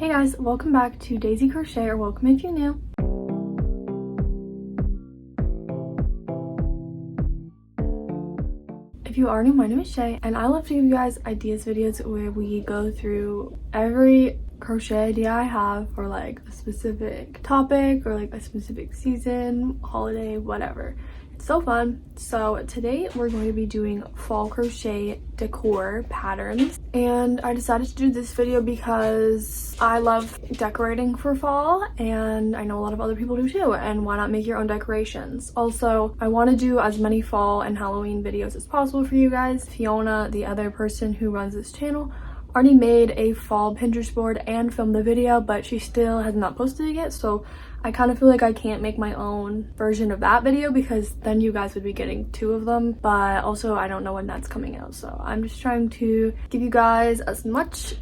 Hey guys, welcome back to Daisy Crochet, or welcome if you're new. If you are new, my name is Shay, and I love to give you guys ideas videos where we go through every crochet idea I have for like a specific topic or like a specific season, holiday, whatever. It's so fun. So today we're going to be doing fall crochet decor patterns, and I decided to do this video because I love decorating for fall and I know a lot of other people do too, and why not make your own decorations. Also, I want to do as many fall and Halloween videos as possible for you guys. Fiona, the other person who runs this channel, already made a fall Pinterest board and filmed the video, but she still has not posted it yet, so I kind of feel like I can't make my own version of that video because then you guys would be getting two of them, but also I don't know when that's coming out, so I'm just trying to give you guys as much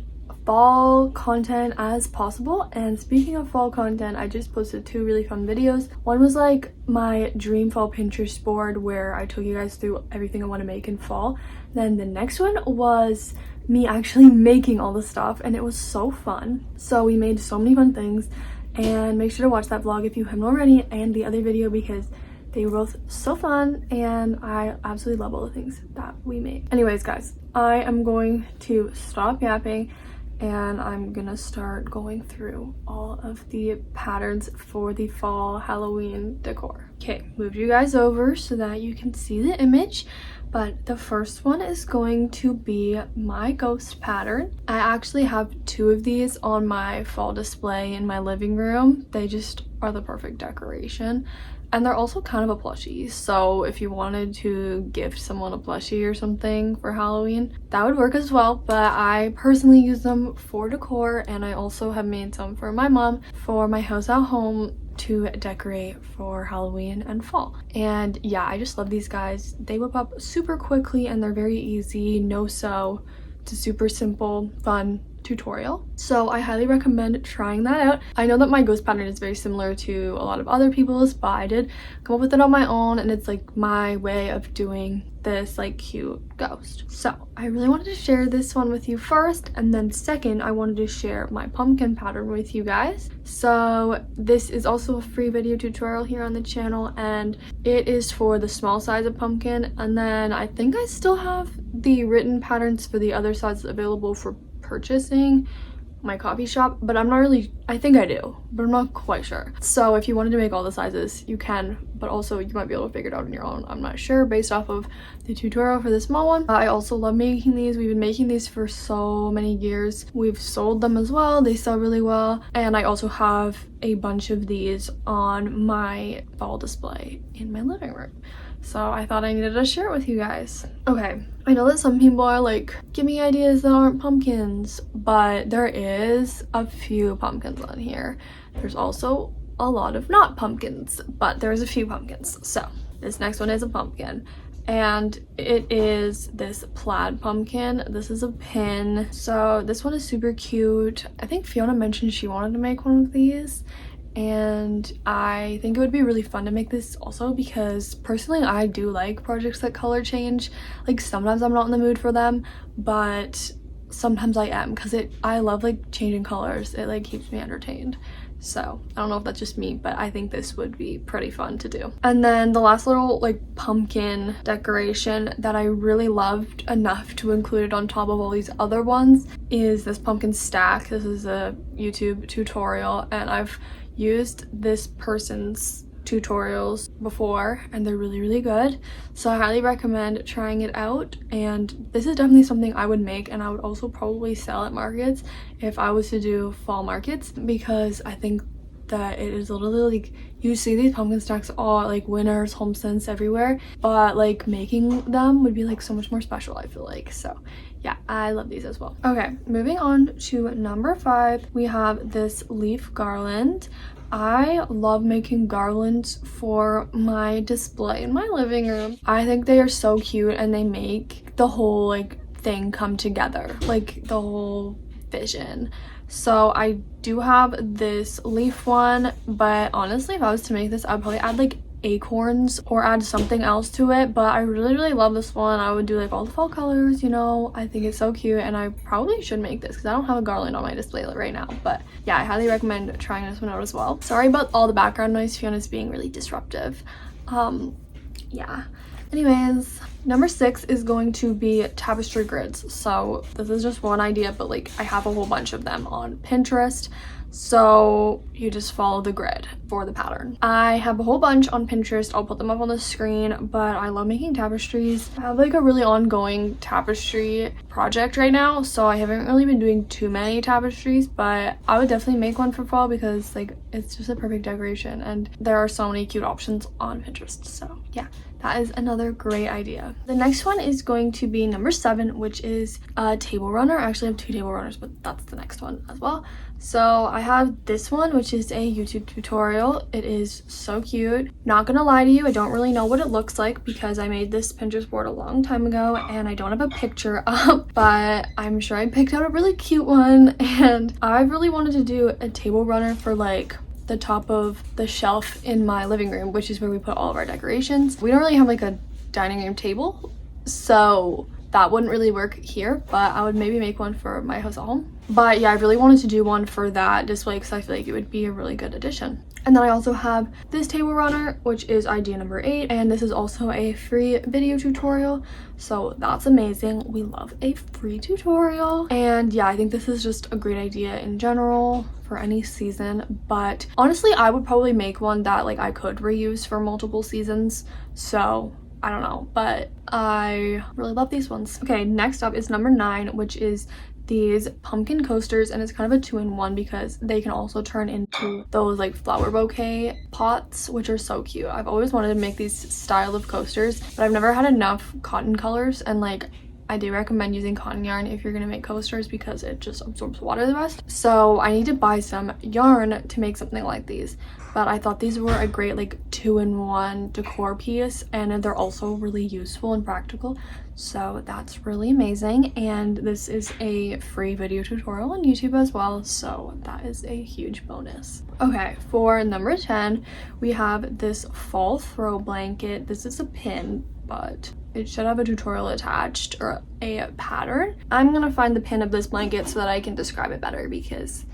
fall content as possible. And speaking of fall content, I just posted two really fun videos. One was like my dream fall Pinterest board where I took you guys through everything I want to make in fall. Then the next one was me actually making all the stuff, and it was so fun. So we made so many fun things, and make sure to watch that vlog if you haven't already, and the other video, because they were both so fun and I absolutely love all the things that we made. Anyways guys, I am going to stop yapping and I'm gonna start going through all of the patterns for the fall Halloween decor. Okay, move you guys over so that you can see the image. But the first one is going to be my ghost pattern. I actually have two of these on my fall display in my living room. They just are the perfect decoration. And they're also kind of a plushie, so if you wanted to gift someone a plushie or something for Halloween, that would work as well. But I personally use them for decor, and I also have made some for my mom for my house at home to decorate for Halloween and fall. And yeah, I just love these guys. They whip up super quickly and they're very easy, no sew. It's a super simple, fun tutorial, so I highly recommend trying that out. I know that my ghost pattern is very similar to a lot of other people's, but I did come up with it on my own, and it's like my way of doing this like cute ghost. So I really wanted to share this one with you first, and then second I wanted to share my pumpkin pattern with you guys. So this is also a free video tutorial here on the channel, and it is for the small size of pumpkin, and then I think I still have the written patterns for the other sides available for purchasing my coffee shop, but I'm not really, I think I do, but I'm not quite sure. So if you wanted to make all the sizes, you can, but also you might be able to figure it out on your own. I'm not sure based off of the tutorial for the small one. I also love making these. We've been making these for so many years. We've sold them as well. They sell really well. And I also have a bunch of these on my fall display in my living room. So I thought I needed to share it with you guys. Okay, I know that some people are like, give me ideas that aren't pumpkins, but there is a few pumpkins on here. There's also a lot of not pumpkins, but there's a few pumpkins. So this next one is a pumpkin, and it is this plaid pumpkin. This is a pin. So this one is super cute. I think Fiona mentioned she wanted to make one of these, and I think it would be really fun to make this also because personally I do like projects that color change. Like sometimes I'm not in the mood for them, but sometimes I am, because I love like changing colors. It like keeps me entertained. So I don't know if that's just me, but I think this would be pretty fun to do. And then the last little like pumpkin decoration that I really loved enough to include it on top of all these other ones is this pumpkin stack. This is a YouTube tutorial, and I've used this person's tutorials before and they're really good, so I highly recommend trying it out. And this is definitely something I would make, and I would also probably sell at markets if I was to do fall markets, because I think that it is literally like you see these pumpkin stacks all like Winners, HomeSense, everywhere, but like making them would be like so much more special, I feel like. So yeah, I love these as well. Okay, moving on to number 5, we have this leaf garland. I love making garlands for my display in my living room. I think they are so cute, and they make the whole like thing come together, like the whole vision. So I do have this leaf one, but honestly if I was to make this I'd probably add like acorns or add something else to it, but I really love this one. I would do like all the fall colors, you know. I think it's so cute, and I probably should make this because I don't have a garland on my display right now. But yeah, I highly recommend trying this one out as well. Sorry about all the background noise. Fiona's being really disruptive. Yeah, anyways, number 6 is going to be tapestry grids. So this is just one idea, but like I have a whole bunch of them on Pinterest. So you just follow the grid for the pattern. I have a whole bunch on Pinterest. I'll put them up on the screen, but I love making tapestries. I have like a really ongoing tapestry project right now, so I haven't really been doing too many tapestries, but I would definitely make one for fall because like it's just a perfect decoration, and there are so many cute options on Pinterest. So yeah, that is another great idea. The next one is going to be number 7, which is a table runner. I actually have 2 table runners, but that's the next one as well. So I have this one, which is a YouTube tutorial. It is so cute. Not gonna lie to you, I don't really know what it looks like because I made this Pinterest board a long time ago and I don't have a picture up, but I'm sure I picked out a really cute one, and I really wanted to do a table runner for like the top of the shelf in my living room, which is where we put all of our decorations. We don't really have like a dining room table, so that wouldn't really work here, but I would maybe make one for my house at home. But yeah, I really wanted to do one for that display because I feel like it would be a really good addition. And then I also have this table runner, which is idea number 8, and this is also a free video tutorial, so that's amazing. We love a free tutorial. And yeah, I think this is just a great idea in general for any season, but honestly I would probably make one that like I could reuse for multiple seasons, so I don't know, but I really love these ones. Okay, next up is number 9, which is these pumpkin coasters, and it's kind of a 2-in-1 because they can also turn into those like flower bouquet pots, which are so cute. I've always wanted to make these style of coasters, but I've never had enough cotton colors, and like I do recommend using cotton yarn if you're gonna make coasters because it just absorbs water the best. So I need to buy some yarn to make something like these, but I thought these were a great like 2-in-1 decor piece, and they're also really useful and practical, so that's really amazing. And this is a free video tutorial on YouTube as well, so that is a huge bonus. Okay, for number 10 we have this fall throw blanket. This is a pin, but it should have a tutorial attached or a pattern. I'm gonna find the pin of this blanket so that I can describe it better because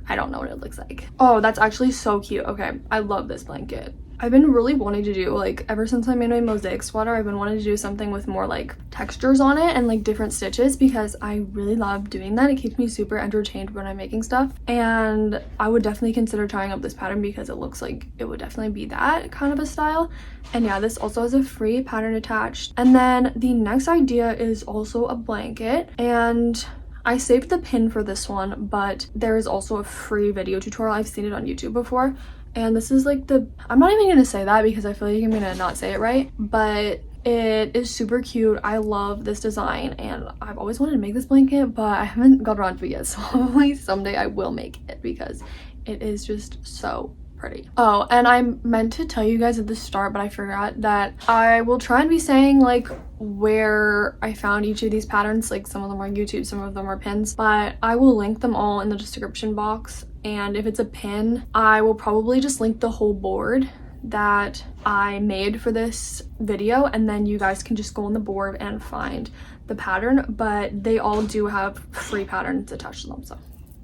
I don't know what it looks like. Oh, that's actually so cute. Okay, I love this blanket. I've been really wanting to do, like, ever since I made my mosaic sweater, I've been wanting to do something with more like textures on it and like different stitches because I really love doing that. It keeps me super entertained when I'm making stuff, and I would definitely consider trying out this pattern because it looks like it would definitely be that kind of a style. And yeah, this also has a free pattern attached. And then the next idea is also a blanket, and I saved the pin for this one, but there is also a free video tutorial. I've seen it on YouTube before, and this is like the, I'm not even gonna say that because I feel like I'm gonna not say it right, but it is super cute. I love this design, and I've always wanted to make this blanket, but I haven't got around to it yet, so hopefully someday I will make it because it is just so pretty. Oh, and I meant to tell you guys at the start, but I forgot that I will try and be saying like where I found each of these patterns. Like some of them are YouTube, some of them are pins, but I will link them all in the description box. And if it's a pin, I will probably just link the whole board that I made for this video, and then you guys can just go on the board and find the pattern, but they all do have free patterns attached to them, so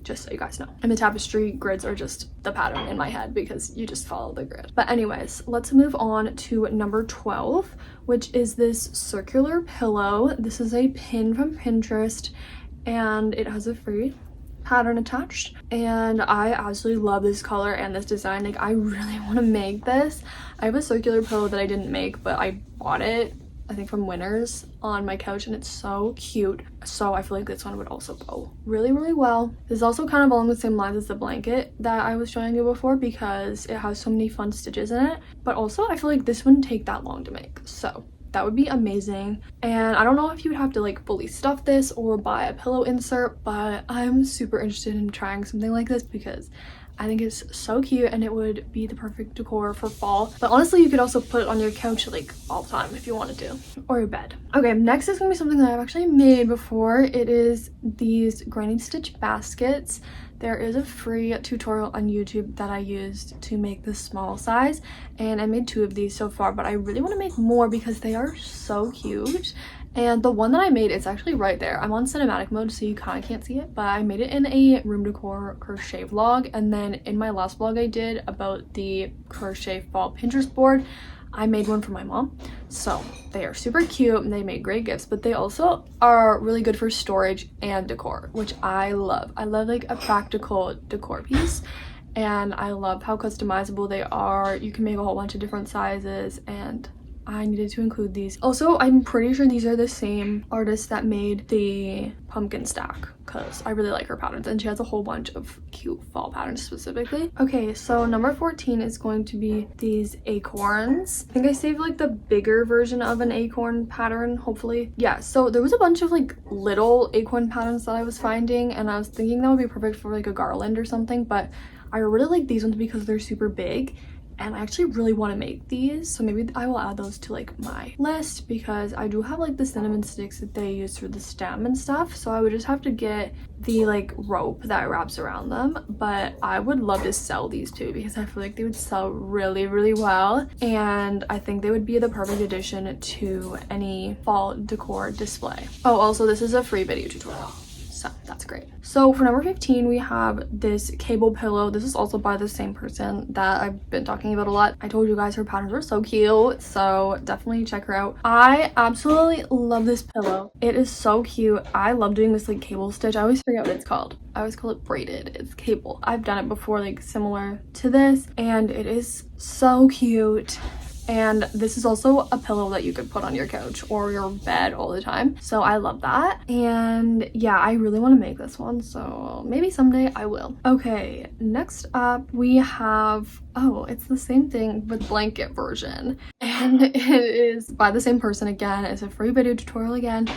just so you guys know. And the tapestry grids are just the pattern in my head because you just follow the grid. But anyways, let's move on to number 12, which is this circular pillow. This is a pin from Pinterest, and it has a free pattern attached, and I absolutely love this color and this design. Like, I really want to make this. I have a circular pillow that I didn't make, but I bought it, I think from Winners, on my couch, and it's so cute. So I feel like this one would also go really well. This is also kind of along the same lines as the blanket that I was showing you before because it has so many fun stitches in it, but also I feel like this wouldn't take that long to make, so that would be amazing. And I don't know if you would have to like fully stuff this or buy a pillow insert, but I'm super interested in trying something like this because I think it's so cute and it would be the perfect decor for fall. But honestly, you could also put it on your couch like all the time if you wanted to, or your bed. Okay, next is gonna be something that I've actually made before. It is these granny stitch baskets. there is a free tutorial on YouTube that I used to make the small size, and I made 2 of these so far, but I really want to make more because they are so cute. And the one that I made is actually right there. I'm on cinematic mode, so you kind of can't see it, but I made it in a room decor crochet vlog. And then in my last vlog I did about the crochet fall Pinterest board, I made one for my mom. So they are super cute and they make great gifts, but they also are really good for storage and decor, which I love. I love like a practical decor piece, and I love how customizable they are. You can make a whole bunch of different sizes, and I needed to include these. Also, I'm pretty sure these are the same artist that made the pumpkin stack, because I really like her patterns, and she has a whole bunch of cute fall patterns specifically. Okay, so number 14 is going to be these acorns. I think I saved like the bigger version of an acorn pattern, hopefully. Yeah, so there was a bunch of like little acorn patterns that I was finding, and I was thinking that would be perfect for like a garland or something, but I really like these ones because they're super big. And I actually really want to make these, so maybe I will add those to like my list, because I do have like the cinnamon sticks that they use for the stem and stuff, so I would just have to get the like rope that wraps around them. But I would love to sell these too, because I feel like they would sell really well, and I think they would be the perfect addition to any fall decor display. Oh, also this is a free video tutorial, so that's great. So for number 15, we have this cable pillow. This is also by the same person that I've been talking about a lot. I told you guys her patterns were so cute, so definitely check her out. I absolutely love this pillow. It is so cute. I love doing this like cable stitch. I always forget what it's called. I always call it braided. It's cable. I've done it before, like similar to this, and it is so cute. And this is also a pillow that you could put on your couch or your bed all the time, so I love that. And yeah, I really want to make this one, so maybe someday I will. Okay, next up we have, oh, it's the same thing but blanket version, and it is by the same person again. It's a free video tutorial again,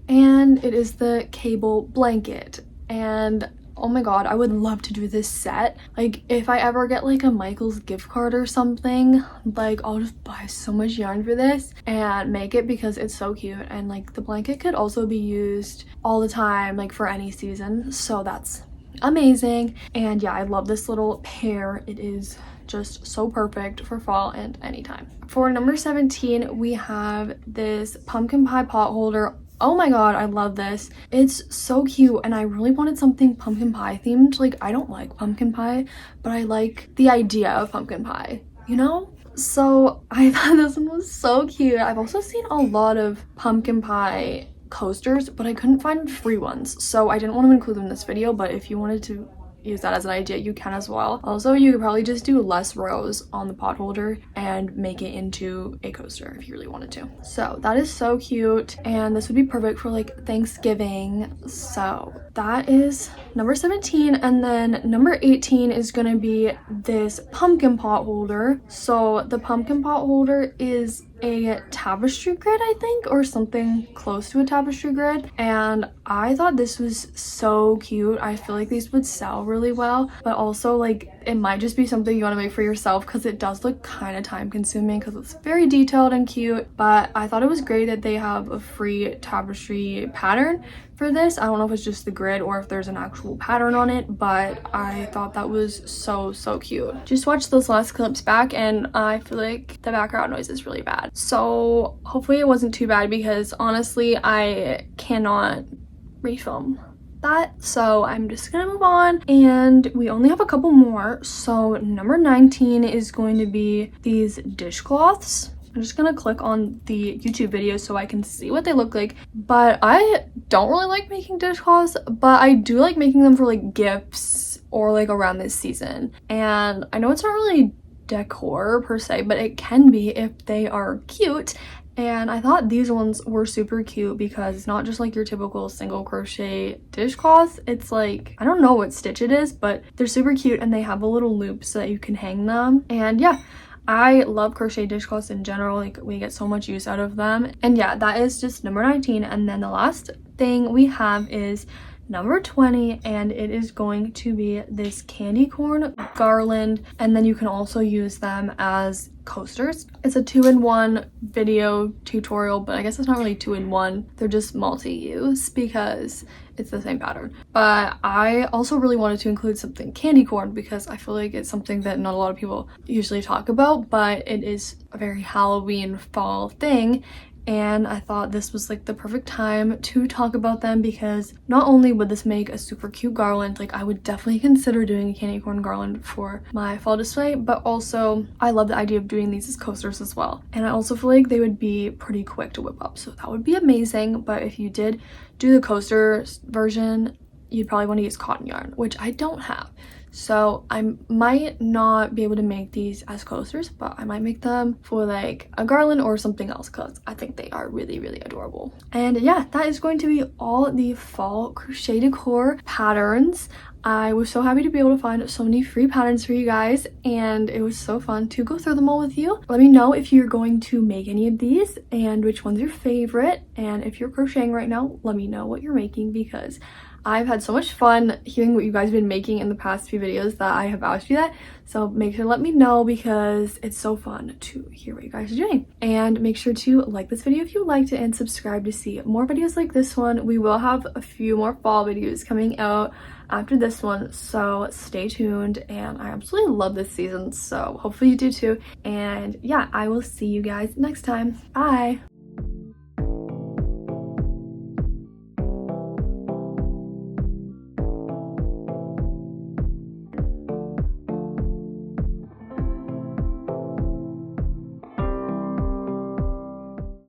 and it is the cable blanket. And oh my god, I would love to do this set. Like if I ever get like a Michael's gift card or something, like I'll just buy so much yarn for this and make it, because it's so cute. And like the blanket could also be used all the time, like for any season, so that's amazing. And yeah, I love this little pair. It is just so perfect for fall and anytime. For number 17, we have this pumpkin pie pot holder. Oh my god, I love this. It's so cute, and I really wanted something pumpkin pie themed. Like, I don't like pumpkin pie, but I like the idea of pumpkin pie, you know? So I thought this one was so cute. I've also seen a lot of pumpkin pie coasters, but I couldn't find free ones, so I didn't want to include them in this video. But if you wanted to use that as an idea, you can as well. Also, you could probably just do less rows on the pot holder and make it into a coaster if you really wanted to. So that is so cute, and this would be perfect for like Thanksgiving. So that is number 17. And then number 18 is gonna be this pumpkin pot holder. So the pumpkin pot holder is a tapestry grid, I think, or something close to a tapestry grid, and I thought this was so cute. I feel like these would sell really well, but also like it might just be something you want to make for yourself, because it does look kind of time consuming because it's very detailed and cute. But I thought it was great that they have a free tapestry pattern for this. I don't know if it's just the grid or if there's an actual pattern on it, but I thought that was so cute. Just watched those last clips back, and I feel like the background noise is really bad, so hopefully it wasn't too bad, because honestly I cannot refilm that, so I'm just gonna move on. And we only have a couple more. So number 19 is going to be these dishcloths. I'm just gonna click on the YouTube video so I can see what they look like. But I don't really like making dishcloths, but I do like making them for like gifts or like around this season. And I know it's not really decor per se, but it can be if they are cute. And I thought these ones were super cute because it's not just like your typical single crochet dishcloth. It's like, I don't know what stitch it is, but they're super cute, and they have a little loop so that you can hang them. And yeah, I love crochet dishcloths in general. Like, we get so much use out of them. And yeah, that is just number 19. And then the last thing we have is number 20, and it is going to be this candy corn garland, and then you can also use them as coasters. It's a 2-in-1 video tutorial, but I guess it's not really 2-in-1. They're just multi-use because it's the same pattern. But I also really wanted to include something candy corn because I feel like it's something that not a lot of people usually talk about, but it is a very Halloween fall thing. And I thought this was like the perfect time to talk about them because not only would this make a super cute garland, like I would definitely consider doing a candy corn garland for my fall display, but also I love the idea of doing these as coasters as well. And I also feel like they would be pretty quick to whip up, so that would be amazing. But if you did do the coaster version, you'd probably want to use cotton yarn, which I don't have. So I might not be able to make these as coasters, but I might make them for like a garland or something else because I think they are really, really adorable. And yeah, that is going to be all the fall crochet decor patterns. I was so happy to be able to find so many free patterns for you guys, and it was so fun to go through them all with you. Let me know if you're going to make any of these and which one's your favorite, and if you're crocheting right now, let me know what you're making because I've had so much fun hearing what you guys have been making in the past few videos that I have asked you that. So make sure to let me know because it's so fun to hear what you guys are doing. And make sure to like this video if you liked it and subscribe to see more videos like this one. We will have a few more fall videos coming out after this one, so stay tuned. And I absolutely love this season, so hopefully you do too. And yeah, I will see you guys next time. Bye!